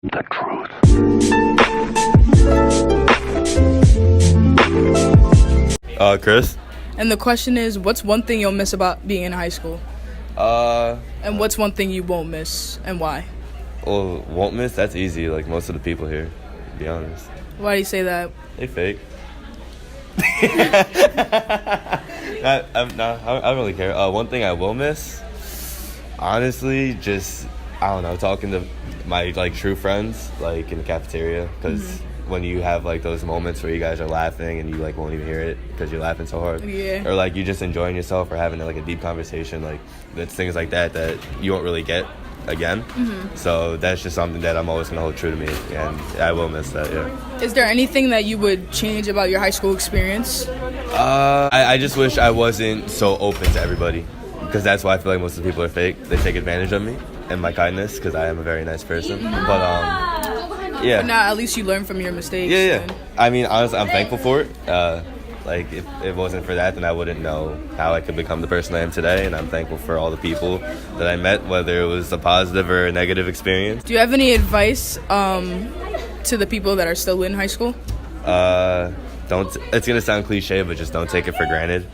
The truth. Chris. And the question is, what's one thing you'll miss about being in high school? And what's one thing you won't miss, and why? Well, won't miss? That's easy. Like most of the people here, to be honest. Why do you say that? They fake. I don't really care. One thing I will miss, honestly, just, I don't know, talking to my, like, true friends, like, in the cafeteria, because when you have, like, those moments where you guys are laughing and you, like, won't even hear it because you're laughing so hard. Yeah. Or, like, you just enjoying yourself or having, like, a deep conversation, like, it's things like that you won't really get again. So that's just something that I'm always going to hold true to me, and I will miss that, yeah. Is there anything that you would change about your high school experience? I just wish I wasn't so open to everybody, because that's why I feel like most of the people are fake. They take advantage of me and my kindness, because I am a very nice person. But yeah. Now, at least you learn from your mistakes. Yeah. I mean, honestly, I'm thankful for it. Like, if it wasn't for that, then I wouldn't know how I could become the person I am today. And I'm thankful for all the people that I met, whether it was a positive or a negative experience. Do you have any advice to the people that are still in high school? It's gonna sound cliche, but just don't take it for granted.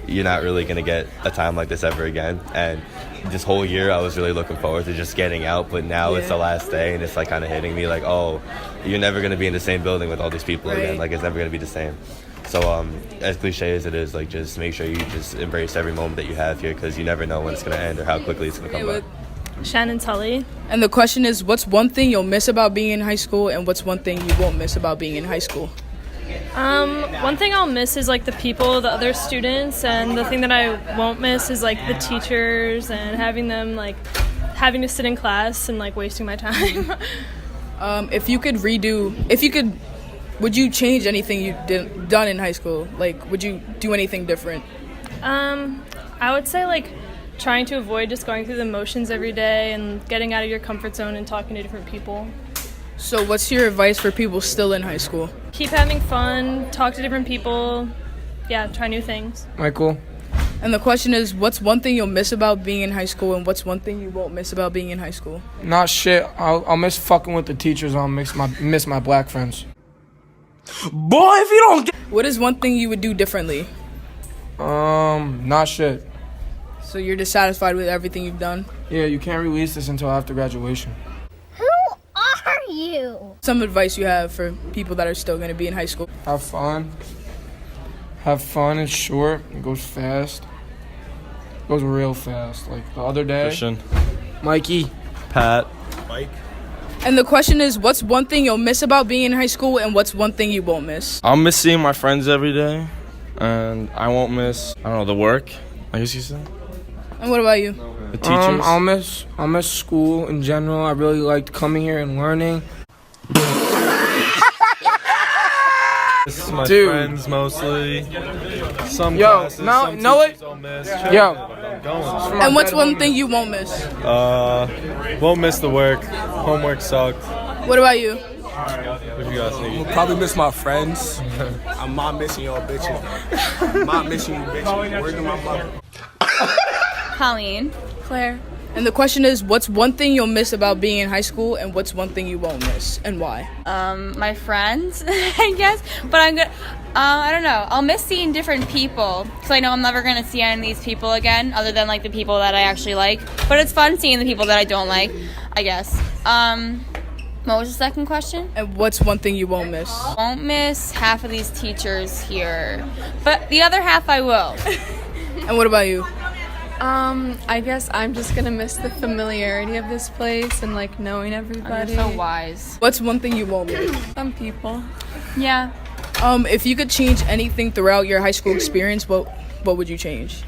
You're not really gonna get a time like this ever again. And this whole year, I was really looking forward to just getting out, but now it's the last day, and it's like kind of hitting me like, oh, you're never gonna be in the same building with all these people again. Like, it's never gonna be the same. So as cliche as it is, like, just make sure you just embrace every moment that you have here, because you never know when it's gonna end or how quickly it's gonna come back. Shannon Tully. And the question is, what's one thing you'll miss about being in high school, and what's one thing you won't miss about being in high school? One thing I'll miss is like the people, the other students, and the thing that I won't miss is like the teachers and having to sit in class and like wasting my time. Would you change anything you done in high school? Like, would you do anything different? I would say like trying to avoid just going through the motions every day and getting out of your comfort zone and talking to different people. So what's your advice for people still in high school? Keep having fun, talk to different people, try new things. Michael. And the question is, what's one thing you'll miss about being in high school, and what's one thing you won't miss about being in high school? Not shit. I'll miss fucking with the teachers. I'll miss my black friends. Boy, if you don't get... What is one thing you would do differently? Not shit. So you're dissatisfied with everything you've done? Yeah, you can't release this until after graduation. Who are you? Some advice you have for people that are still going to be in high school? Have fun. Have fun. It's short. It goes fast. It goes real fast. Like the other day. Christian. Mikey. Pat. Mike. And the question is, what's one thing you'll miss about being in high school, and what's one thing you won't miss? I'll miss seeing my friends every day, and I won't miss, the work, I guess you said. And what about you? The teachers. I'll miss school in general. I really liked coming here and learning. This is my friends mostly. Some classes, no, some know teachers it? I'll miss. Yo. Going. And what's one thing you won't miss? Won't miss the work. Homework sucked. What about you? What you guys need? Probably miss my friends. I'm not missing y'all bitches. I'm not missing you bitches. Where's my mother? Colleen. Claire. And the question is, what's one thing you'll miss about being in high school, and what's one thing you won't miss, and why? My friends, I guess. But I don't know. I'll miss seeing different people, because I know I'm never going to see any of these people again, other than, like, the people that I actually like. But it's fun seeing the people that I don't like, I guess. What was the second question? And what's one thing you won't miss? Won't miss half of these teachers here, but the other half I will. And what about you? I guess I'm just gonna miss the familiarity of this place and like knowing everybody. You're so wise. What's one thing you won't miss? Some people. Yeah. If you could change anything throughout your high school experience, what would you change?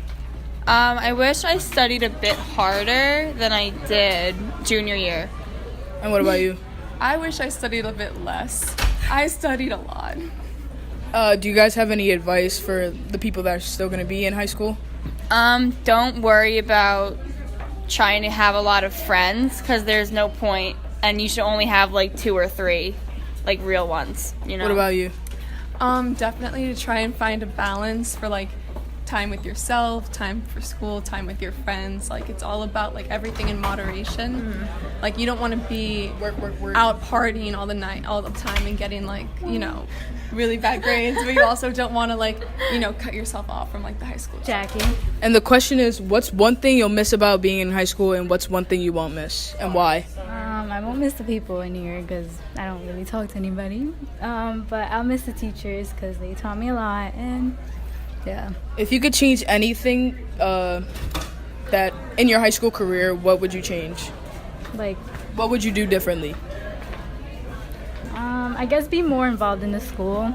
I wish I studied a bit harder than I did junior year. And what about you? I wish I studied a bit less. I studied a lot. Do you guys have any advice for the people that are still going to be in high school? Don't worry about trying to have a lot of friends, because there's no point, and you should only have like 2 or 3, like real ones, you know? What about you? Definitely to try and find a balance for like time with yourself, time for school, time with your friends. Like, it's all about, like, everything in moderation. Like, you don't want to be Work. out partying all the time and getting, like, you know, really bad grades, but you also don't want to, like, you know, cut yourself off from, like, the high school. Jackie. And the question is, what's one thing you'll miss about being in high school, and what's one thing you won't miss, and why? I won't miss the people in here because I don't really talk to anybody. But I'll miss the teachers because they taught me a lot, and yeah. If you could change anything that in your high school career, what would you change? Like, What would you do differently? I guess be more involved in the school,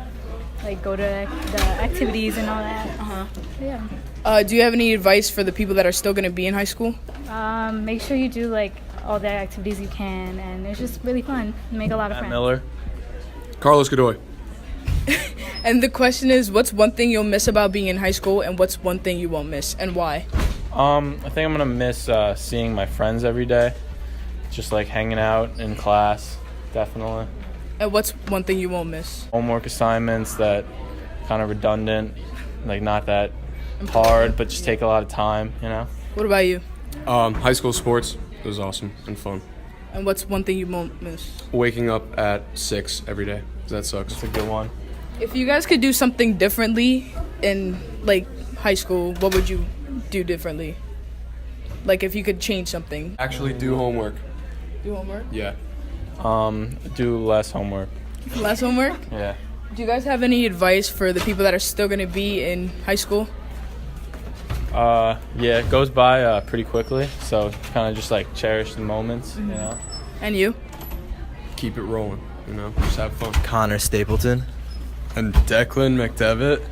like go to the activities and all that. Yeah. Do you have any advice for the people that are still going to be in high school? Make sure you do like all the activities you can, and it's just really fun. You make a lot of friends. Miller. Carlos Godoy. And the question is, what's one thing you'll miss about being in high school, and what's one thing you won't miss, and why? I think I'm gonna miss seeing my friends every day, just like hanging out in class, definitely. And what's one thing you won't miss? Homework assignments that kind of redundant, like not that hard, but just take a lot of time, you know. What about you? High school sports. It was awesome and fun. And what's one thing you won't miss? Waking up at 6 every day. That sucks. It's a good one. If you guys could do something differently in like high school, what would you do differently? Like if you could change something. Actually do homework. Do homework? Yeah. Do less homework. Less homework? Yeah. Do you guys have any advice for the people that are still going to be in high school? Yeah, it goes by pretty quickly, so kind of just like cherish the moments, you know. And you? Keep it rolling, you know. Just have fun. Connor Stapleton. And Declan McDevitt.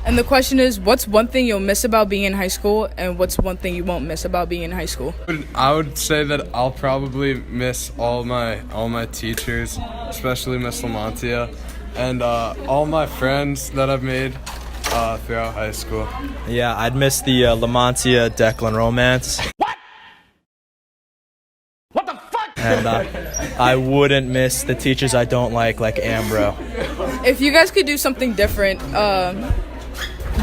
And the question is, what's one thing you'll miss about being in high school, and what's one thing you won't miss about being in high school? I would say that I'll probably miss all my teachers, especially Miss Lamontia, and all my friends that I've made throughout high school. Yeah, I'd miss the Lamontia Declan romance. What the fuck? And I wouldn't miss the teachers I don't like Ambro. If you guys could do something different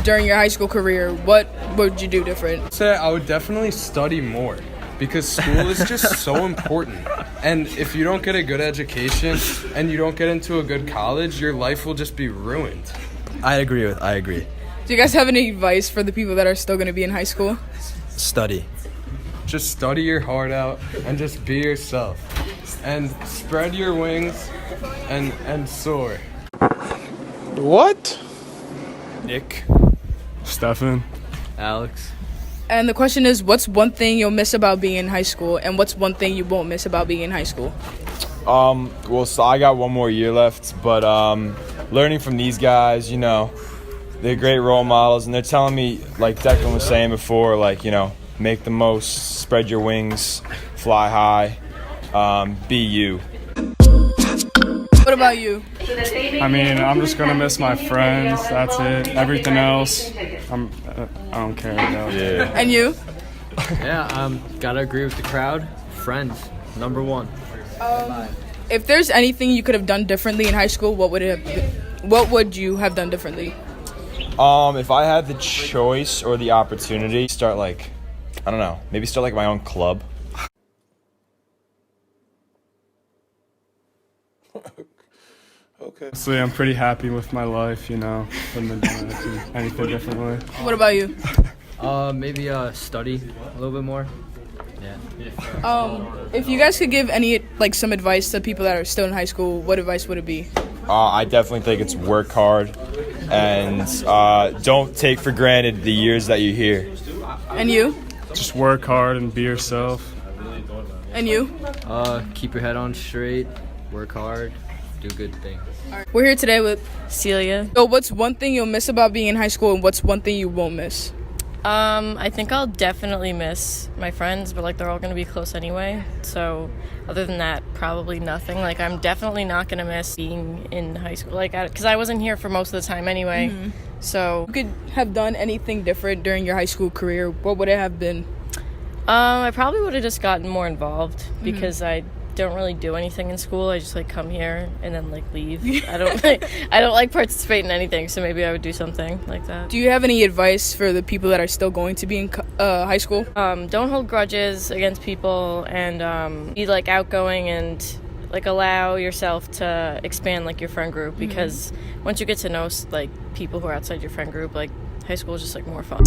during your high school career, what would you do different? I'd say I would definitely study more because school is just so important. And if you don't get a good education and you don't get into a good college, your life will just be ruined. I agree. Do you guys have any advice for the people that are still going to be in high school? Study. Just study your heart out and just be yourself. And spread your wings and soar. What? Nick. Stefan. Alex. And the question is, what's one thing you'll miss about being in high school, and what's one thing you won't miss about being in high school? Well, so I got one more year left, but learning from these guys, you know, they're great role models, and they're telling me, like Declan was saying before, like, you know, make the most, spread your wings, fly high, be you. What about you? I mean, I'm just gonna miss my friends. That's it. Everything else, I don't care about. Yeah. And you? Yeah, gotta agree with the crowd. Friends, number one. If there's anything you could have done differently in high school, what would you have done differently? If I had the choice or the opportunity, start like, I don't know, maybe start like my own club. Okay. So I'm pretty happy with my life, you know. Wouldn't have done anything differently. What about you? Maybe study a little bit more. Yeah. If you guys could give any some advice to people that are still in high school, what advice would it be? I definitely think it's work hard and don't take for granted the years that you're here. And you? Just work hard and be yourself. And you? Keep your head on straight, work hard, do good things. We're here today with Celia. So what's one thing you'll miss about being in high school, and what's one thing you won't miss? I think I'll definitely miss my friends, but they're all going to be close anyway. So other than that, probably nothing. I'm definitely not going to miss being in high school, because I wasn't here for most of the time anyway. Mm-hmm. So If you could have done anything different during your high school career, what would it have been? I probably would have just gotten more involved because I don't really do anything in school. I just like come here and then like leave. I don't like participate in anything, so maybe I would do something like that. Do you have any advice for the people that are still going to be in high school? Don't hold grudges against people, and be like outgoing and like allow yourself to expand like your friend group, because once you get to know like people who are outside your friend group, like high school is just like more fun.